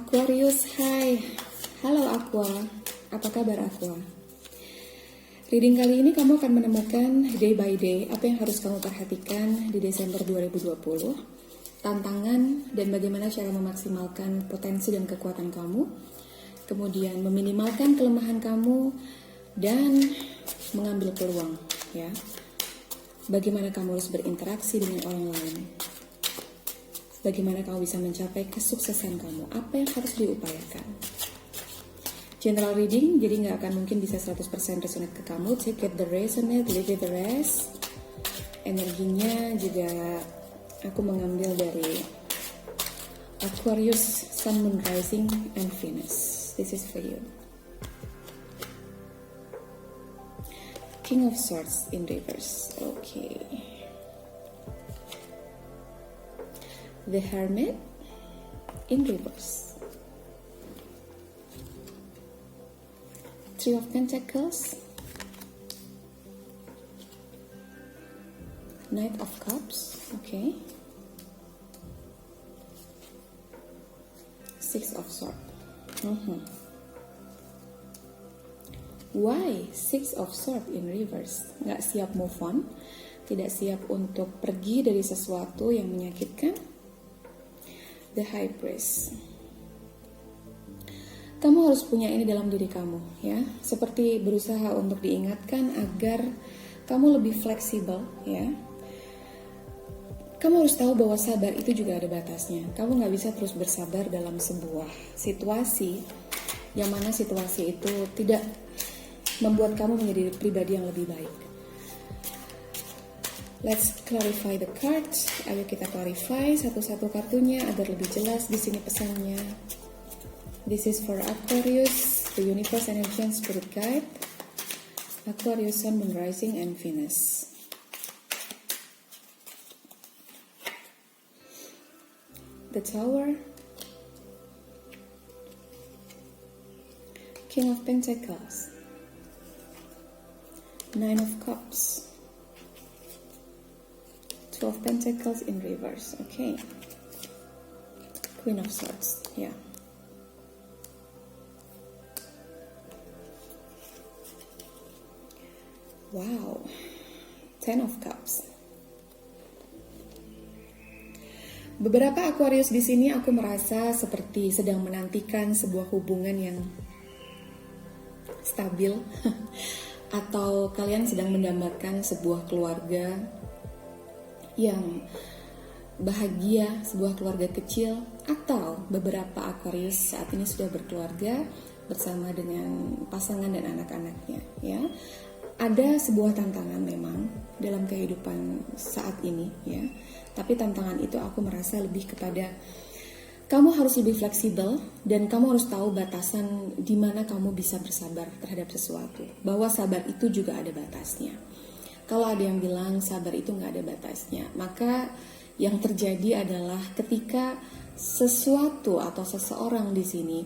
Aquarius, hai. Halo Aqua, apa kabar Aqua? Reading kali ini kamu akan menemukan day by day apa yang harus kamu perhatikan di Desember 2020, tantangan dan bagaimana cara memaksimalkan potensi dan kekuatan kamu, kemudian meminimalkan kelemahan kamu dan mengambil peluang, ya. Bagaimana kamu harus berinteraksi dengan orang lain. Bagaimana kamu bisa mencapai kesuksesan kamu, apa yang harus diupayakan. General reading, jadi nggak akan mungkin bisa 100% resonate ke kamu. Take it the resonate, leave it the rest. Energinya juga aku mengambil dari Aquarius, Sun, Moon, Rising, and Venus. This is for you. King of Swords in reverse. Okay. The Hermit in reverse. Three of Pentacles. Knight of Cups. Okay. Six of Swords. Why Six of Swords in reverse? Nggak siap move on, tidak siap untuk pergi dari sesuatu yang menyakitkan. The High Priest. Kamu harus punya ini dalam diri kamu, ya. Seperti berusaha untuk diingatkan agar kamu lebih fleksibel, ya. Kamu harus tahu bahwa sabar itu juga ada batasnya. Kamu nggak bisa terus bersabar dalam sebuah situasi yang mana situasi itu tidak membuat kamu menjadi pribadi yang lebih baik. Let's clarify the cards. Ayo kita clarify satu-satu kartunya agar lebih jelas di sini pesannya. This is for Aquarius, the universe, energy, and spirit guide. Aquarius, Sun, Moon, Rising, and Venus. The Tower. King of Pentacles. Nine of Cups. Two of Pentacles in reverse. Okay. Queen of Swords. Yeah. Wow. Ten of Cups. Beberapa Aquarius di sini aku merasa seperti sedang menantikan sebuah hubungan yang stabil atau kalian sedang mendambakan sebuah keluarga yang bahagia, sebuah keluarga kecil, atau beberapa Aquarius saat ini sudah berkeluarga bersama dengan pasangan dan anak-anaknya, ya. Ada sebuah tantangan memang dalam kehidupan saat ini, ya. Tapi tantangan itu aku merasa lebih kepada kamu harus lebih fleksibel dan kamu harus tahu batasan di mana kamu bisa bersabar terhadap sesuatu. Bahwa sabar itu juga ada batasnya. Kalau ada yang bilang sabar itu nggak ada batasnya, maka yang terjadi adalah ketika sesuatu atau seseorang di sini,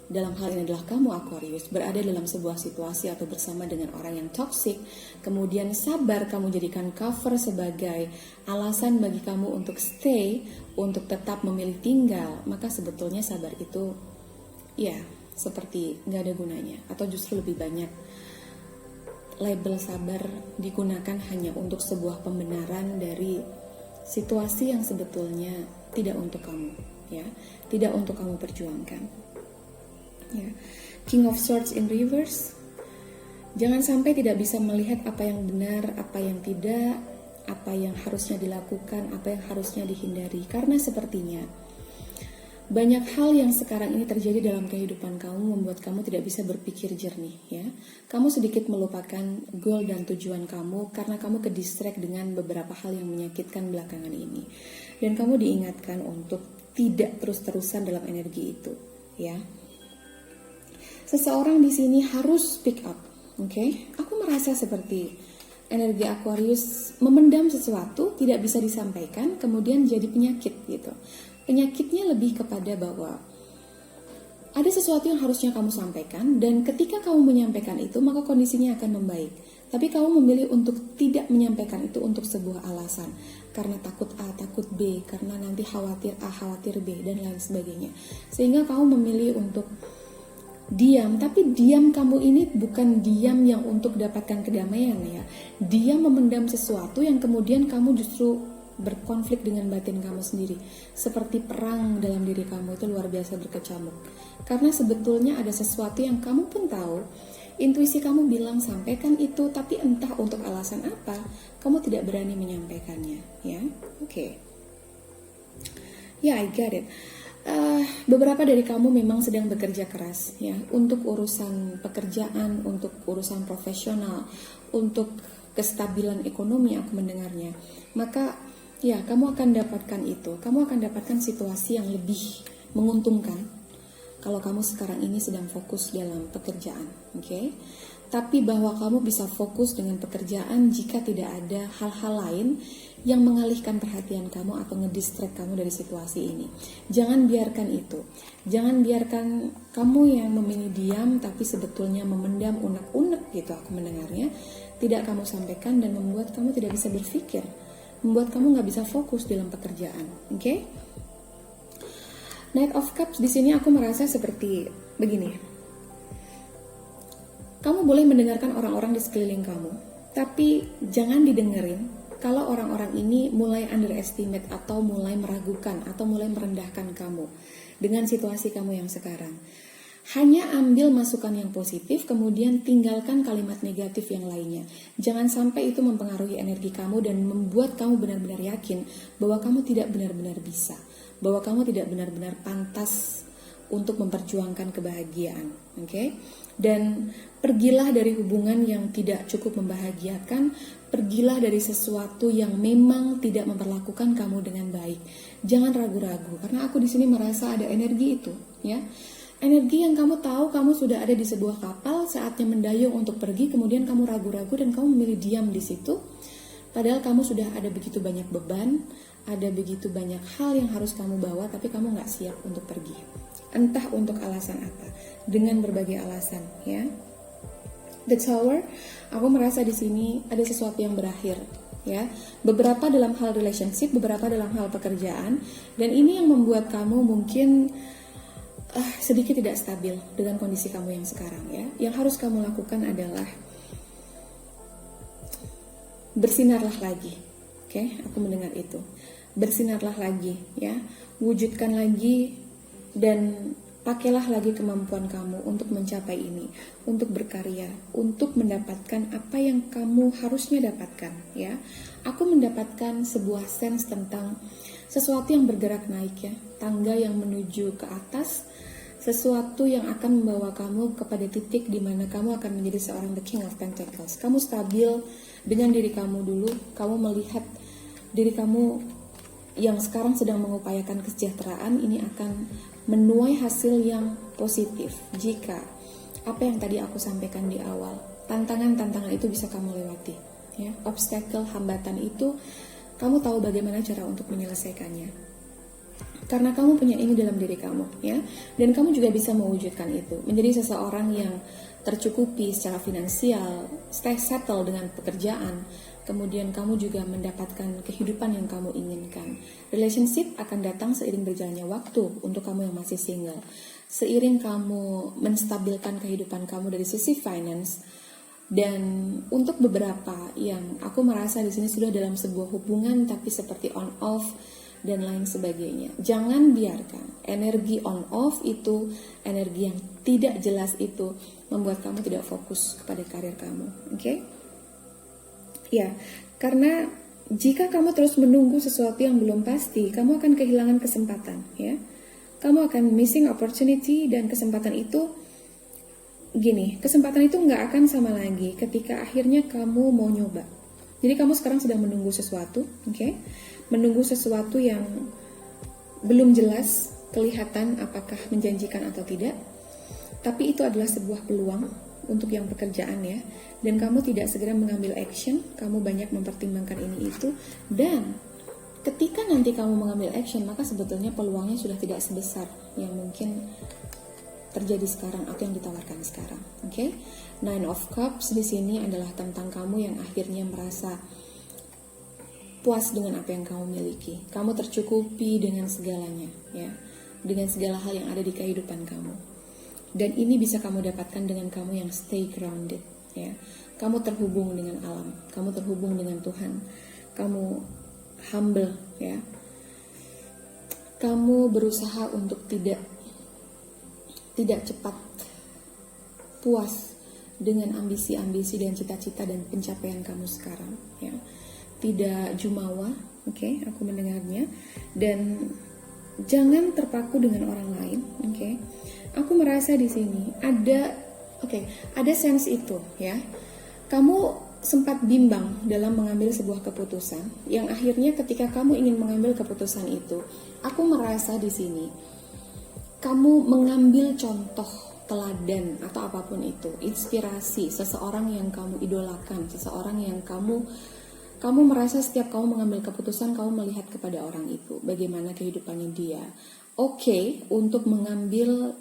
dalam hal ini adalah kamu Aquarius, berada dalam sebuah situasi atau bersama dengan orang yang toksik, kemudian sabar kamu jadikan cover sebagai alasan bagi kamu untuk stay, untuk tetap memilih tinggal, maka sebetulnya sabar itu ya seperti nggak ada gunanya, atau justru lebih banyak label sabar digunakan hanya untuk sebuah pembenaran dari situasi yang sebetulnya tidak untuk kamu, ya, tidak untuk kamu perjuangkan. Ya. King of Swords in reverse. Jangan sampai tidak bisa melihat apa yang benar, apa yang tidak, apa yang harusnya dilakukan, apa yang harusnya dihindari, karena sepertinya banyak hal yang sekarang ini terjadi dalam kehidupan kamu membuat kamu tidak bisa berpikir jernih, ya. Kamu sedikit melupakan goal dan tujuan kamu karena kamu ke-distract dengan beberapa hal yang menyakitkan belakangan ini. Dan kamu diingatkan untuk tidak terus-terusan dalam energi itu, ya. Seseorang di sini harus speak up, okay? Aku merasa seperti energi Aquarius memendam sesuatu, tidak bisa disampaikan, kemudian jadi penyakit gitu. Penyakitnya lebih kepada bahwa ada sesuatu yang harusnya kamu sampaikan dan ketika kamu menyampaikan itu maka kondisinya akan membaik. Tapi kamu memilih untuk tidak menyampaikan itu untuk sebuah alasan. Karena takut A, takut B, karena nanti khawatir A, khawatir B, dan lain sebagainya. Sehingga kamu memilih untuk diam, tapi diam kamu ini bukan diam yang untuk dapatkan kedamaian ya. Diam memendam sesuatu yang kemudian kamu justru berkonflik dengan batin kamu sendiri. Seperti perang dalam diri kamu itu luar biasa berkecamuk. Karena sebetulnya ada sesuatu yang kamu pun tahu, intuisi kamu bilang sampaikan itu, tapi entah untuk alasan apa, kamu tidak berani menyampaikannya, ya. Oke. Ya, I get it. Beberapa dari kamu memang sedang bekerja keras, ya, untuk urusan pekerjaan, untuk urusan profesional, untuk kestabilan ekonomi aku mendengarnya. Maka, ya, kamu akan dapatkan itu. Kamu akan dapatkan situasi yang lebih menguntungkan kalau kamu sekarang ini sedang fokus dalam pekerjaan, oke? Tapi bahwa kamu bisa fokus dengan pekerjaan jika tidak ada hal-hal lain yang mengalihkan perhatian kamu atau ngedistract kamu dari situasi ini. Jangan biarkan itu. Jangan biarkan kamu yang memilih diam tapi sebetulnya memendam unek-unek gitu aku mendengarnya, tidak kamu sampaikan dan membuat kamu tidak bisa berpikir, membuat kamu nggak bisa fokus dalam pekerjaan, oke? Knight of Cups di sini aku merasa seperti begini. Kamu boleh mendengarkan orang-orang di sekeliling kamu, tapi jangan didengerin kalau orang-orang ini mulai underestimate atau mulai meragukan atau mulai merendahkan kamu dengan situasi kamu yang sekarang. Hanya ambil masukan yang positif, kemudian tinggalkan kalimat negatif yang lainnya. Jangan sampai itu mempengaruhi energi kamu dan membuat kamu benar-benar yakin bahwa kamu tidak benar-benar bisa, bahwa kamu tidak benar-benar pantas untuk memperjuangkan kebahagiaan, oke? Dan pergilah dari hubungan yang tidak cukup membahagiakan, pergilah dari sesuatu yang memang tidak memperlakukan kamu dengan baik. Jangan ragu-ragu, karena aku di sini merasa ada energi itu, ya. Energi yang kamu tahu kamu sudah ada di sebuah kapal, saatnya mendayung untuk pergi, kemudian kamu ragu-ragu dan kamu memilih diam di situ. Padahal kamu sudah ada begitu banyak beban, ada begitu banyak hal yang harus kamu bawa, tapi kamu nggak siap untuk pergi. Entah untuk alasan apa, dengan berbagai alasan, ya. The Tower, aku merasa di sini ada sesuatu yang berakhir, ya. Beberapa dalam hal relationship, beberapa dalam hal pekerjaan, dan ini yang membuat kamu mungkin sedikit tidak stabil dengan kondisi kamu yang sekarang, ya. Yang harus kamu lakukan adalah bersinarlah lagi, oke? Aku mendengar itu. Bersinarlah lagi, ya. Wujudkan lagi dan pakailah lagi kemampuan kamu untuk mencapai ini, untuk berkarya, untuk mendapatkan apa yang kamu harusnya dapatkan, ya. Aku mendapatkan sebuah sense tentang sesuatu yang bergerak naik, ya. Tangga yang menuju ke atas, sesuatu yang akan membawa kamu kepada titik di mana kamu akan menjadi seorang The King of Pentacles. Kamu stabil dengan diri kamu dulu, kamu melihat diri kamu yang sekarang sedang mengupayakan kesejahteraan ini akan menuai hasil yang positif jika apa yang tadi aku sampaikan di awal, tantangan-tantangan itu bisa kamu lewati, ya. Obstacle, hambatan itu kamu tahu bagaimana cara untuk menyelesaikannya. Karena kamu punya ini dalam diri kamu, ya. Dan kamu juga bisa mewujudkan itu, menjadi seseorang yang tercukupi secara finansial, stay settle dengan pekerjaan. Kemudian kamu juga mendapatkan kehidupan yang kamu inginkan. Relationship akan datang seiring berjalannya waktu untuk kamu yang masih single. Seiring kamu menstabilkan kehidupan kamu dari sisi finance. Dan untuk beberapa yang aku merasa di sini sudah dalam sebuah hubungan tapi seperti on off dan lain sebagainya. Jangan biarkan energi on off itu, energi yang tidak jelas itu membuat kamu tidak fokus kepada karir kamu, oke? Ya, karena jika kamu terus menunggu sesuatu yang belum pasti, kamu akan kehilangan kesempatan, ya. Kamu akan missing opportunity dan kesempatan itu gini, kesempatan itu nggak akan sama lagi ketika akhirnya kamu mau nyoba. Jadi kamu sekarang sedang menunggu sesuatu, oke? Menunggu sesuatu yang belum jelas kelihatan apakah menjanjikan atau tidak. Tapi itu adalah sebuah peluang untuk yang pekerjaan, ya. Dan kamu tidak segera mengambil action, kamu banyak mempertimbangkan ini itu. Dan ketika nanti kamu mengambil action, maka sebetulnya peluangnya sudah tidak sebesar yang mungkin terjadi sekarang atau yang ditawarkan sekarang. Oke? Nine of Cups di sini adalah tentang kamu yang akhirnya merasa puas dengan apa yang kamu miliki. Kamu tercukupi dengan segalanya, ya. Dengan segala hal yang ada di kehidupan kamu. Dan ini bisa kamu dapatkan dengan kamu yang stay grounded, ya. Kamu terhubung dengan alam, kamu terhubung dengan Tuhan. Kamu humble, ya. Kamu berusaha untuk tidak cepat puas dengan ambisi-ambisi dan cita-cita dan pencapaian kamu sekarang, ya. Tidak jumawa, oke, aku mendengarnya. Dan jangan terpaku dengan orang lain, oke. Aku merasa di sini ada sense itu, ya. Kamu sempat bimbang dalam mengambil sebuah keputusan yang akhirnya ketika kamu ingin mengambil keputusan itu, aku merasa di sini kamu mengambil contoh, teladan atau apapun itu, inspirasi seseorang yang kamu idolakan, seseorang yang kamu merasa setiap kamu mengambil keputusan, kamu melihat kepada orang itu, bagaimana kehidupannya dia. Oke, untuk mengambil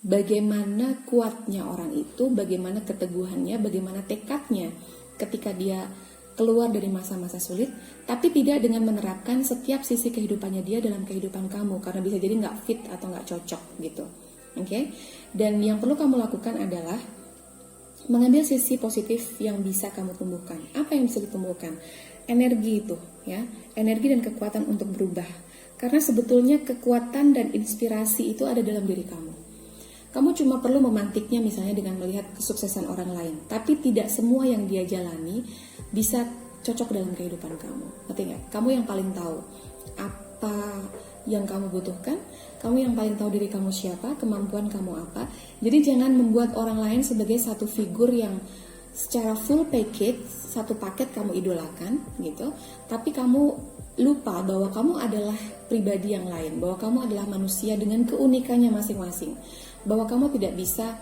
bagaimana kuatnya orang itu, bagaimana keteguhannya, bagaimana tekadnya ketika dia keluar dari masa-masa sulit, tapi tidak dengan menerapkan setiap sisi kehidupannya dia dalam kehidupan kamu, karena bisa jadi nggak fit atau nggak cocok gitu. Oke? Dan yang perlu kamu lakukan adalah mengambil sisi positif yang bisa kamu tumbuhkan. Apa yang bisa ditumbuhkan? Energi itu, ya, energi dan kekuatan untuk berubah. Karena sebetulnya kekuatan dan inspirasi itu ada dalam diri kamu. Kamu cuma perlu memantiknya misalnya dengan melihat kesuksesan orang lain, tapi tidak semua yang dia jalani bisa cocok dalam kehidupan kamu. Ngerti nggak? Kamu yang paling tahu apa yang kamu butuhkan, kamu yang paling tahu diri kamu siapa, kemampuan kamu apa. Jadi jangan membuat orang lain sebagai satu figur yang secara full package, satu paket kamu idolakan gitu, tapi kamu lupa bahwa kamu adalah pribadi yang lain, bahwa kamu adalah manusia dengan keunikannya masing-masing, bahwa kamu tidak bisa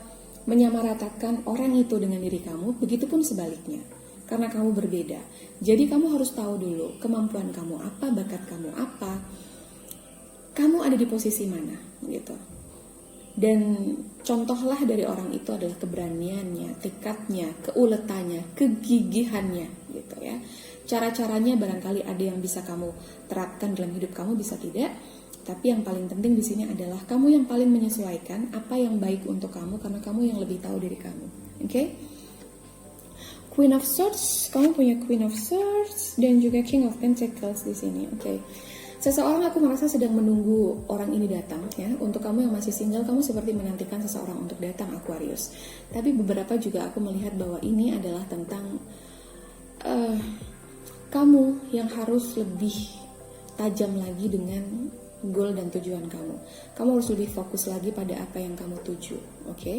menyamaratakan orang itu dengan diri kamu, begitupun sebaliknya, karena kamu berbeda. Jadi kamu harus tahu dulu kemampuan kamu apa, bakat kamu apa, kamu ada di posisi mana gitu. Dan contohlah dari orang itu adalah keberaniannya, tekadnya, keuletannya, kegigihannya gitu ya. Cara-caranya barangkali ada yang bisa kamu terapkan dalam hidup kamu, bisa tidak. Tapi yang paling penting di sini adalah kamu yang paling menyesuaikan apa yang baik untuk kamu, karena kamu yang lebih tahu diri kamu. Oke? Queen of Swords, kamu punya Queen of Swords dan juga King of Pentacles di sini. Oke. Seseorang aku merasa sedang menunggu orang ini datang ya. Untuk kamu yang masih single, kamu seperti menantikan seseorang untuk datang, Aquarius. Tapi beberapa juga aku melihat bahwa ini adalah tentang kamu yang harus lebih tajam lagi dengan goal dan tujuan kamu. Kamu harus lebih fokus lagi pada apa yang kamu tuju, oke?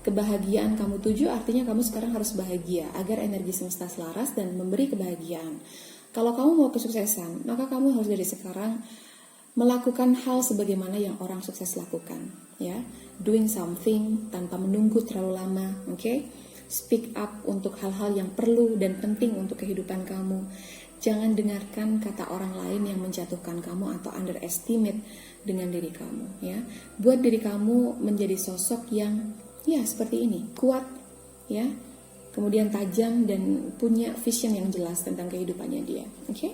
Kebahagiaan kamu tuju artinya kamu sekarang harus bahagia agar energi semesta selaras dan memberi kebahagiaan. Kalau kamu mau kesuksesan, maka kamu harus dari sekarang melakukan hal sebagaimana yang orang sukses lakukan, ya. Doing something tanpa menunggu terlalu lama, oke? Speak up untuk hal-hal yang perlu dan penting untuk kehidupan kamu. Jangan dengarkan kata orang lain yang menjatuhkan kamu atau underestimate dengan diri kamu, ya. Buat diri kamu menjadi sosok yang ya seperti ini, kuat, ya. Kemudian tajam dan punya vision yang jelas tentang kehidupannya dia, oke?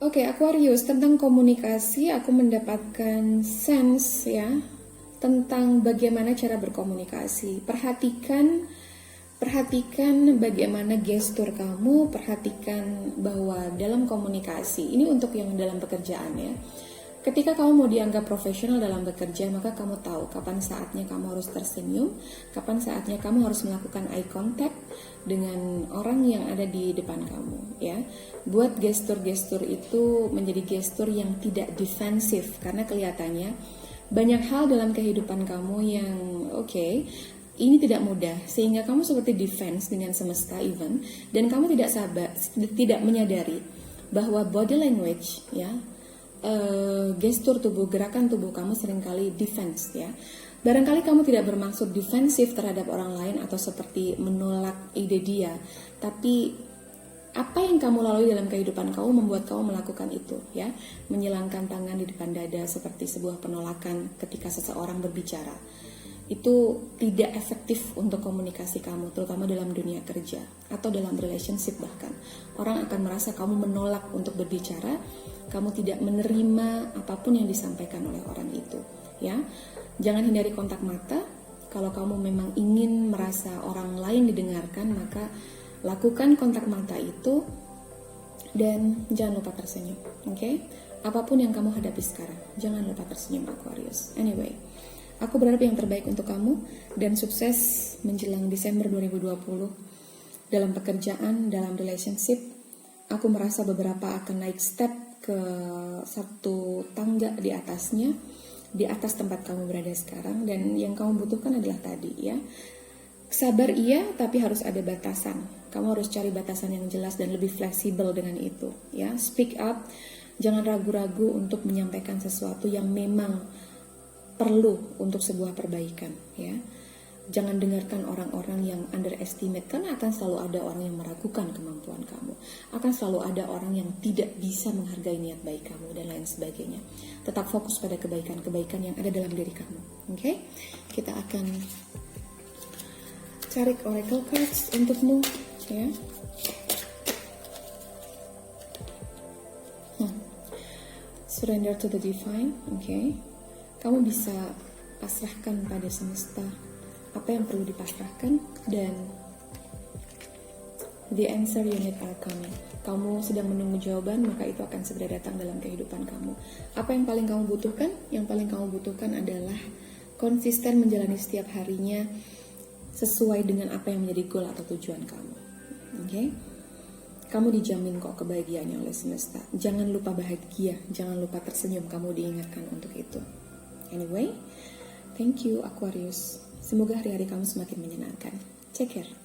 Oke, Aquarius, tentang komunikasi aku mendapatkan sense ya tentang bagaimana cara berkomunikasi. Perhatikan bagaimana gestur kamu, perhatikan bahwa dalam komunikasi, ini untuk yang dalam pekerjaan ya. Ketika kamu mau dianggap profesional dalam bekerja, maka kamu tahu kapan saatnya kamu harus tersenyum, kapan saatnya kamu harus melakukan eye contact dengan orang yang ada di depan kamu, ya. Buat gestur-gestur itu menjadi gestur yang tidak defensif, karena kelihatannya banyak hal dalam kehidupan kamu yang ini tidak mudah, sehingga kamu seperti defense dengan semesta even, dan kamu tidak menyadari bahwa body language, ya, gestur tubuh, gerakan tubuh kamu seringkali defense, ya. Barangkali kamu tidak bermaksud defensif terhadap orang lain atau seperti menolak ide dia, tapi apa yang kamu lalui dalam kehidupan kamu membuat kamu melakukan itu, ya. Menyilangkan tangan di depan dada seperti sebuah penolakan ketika seseorang berbicara. itu tidak efektif untuk komunikasi kamu, terutama dalam dunia kerja atau dalam relationship bahkan. Orang akan merasa kamu menolak untuk berbicara, kamu tidak menerima apapun yang disampaikan oleh orang itu, ya. Jangan hindari kontak mata. Kalau kamu memang ingin merasa orang lain didengarkan, maka lakukan kontak mata itu dan jangan lupa tersenyum, oke? Apapun yang kamu hadapi sekarang, jangan lupa tersenyum, Aquarius. Anyway, aku berharap yang terbaik untuk kamu dan sukses menjelang Desember 2020 dalam pekerjaan, dalam relationship. Aku merasa beberapa akan naik step ke satu tangga di atasnya, di atas tempat kamu berada sekarang, dan yang kamu butuhkan adalah tadi, ya. Sabar iya, tapi harus ada batasan. Kamu harus cari batasan yang jelas dan lebih fleksibel dengan itu, ya. Speak up, jangan ragu-ragu untuk menyampaikan sesuatu yang memang perlu untuk sebuah perbaikan, ya. Jangan dengarkan orang-orang yang underestimate, karena akan selalu ada orang yang meragukan kemampuan kamu. Akan selalu ada orang yang tidak bisa menghargai niat baik kamu dan lain sebagainya. Tetap fokus pada kebaikan-kebaikan yang ada dalam diri kamu. Oke? Kita akan cari oracle cards untukmu, ya. Surrender to the divine, oke. Kamu bisa pasrahkan pada semesta apa yang perlu dipasrahkan, dan the answer you need are coming. Kamu sedang menunggu jawaban, maka itu akan segera datang dalam kehidupan kamu. Apa yang paling kamu butuhkan? Yang paling kamu butuhkan adalah konsisten menjalani setiap harinya sesuai dengan apa yang menjadi goal atau tujuan kamu. Oke? Kamu dijamin kok kebahagiaannya oleh semesta. Jangan lupa bahagia, jangan lupa tersenyum, kamu diingatkan untuk itu. Anyway, thank you Aquarius. Semoga hari-hari kamu semakin menyenangkan. Take care.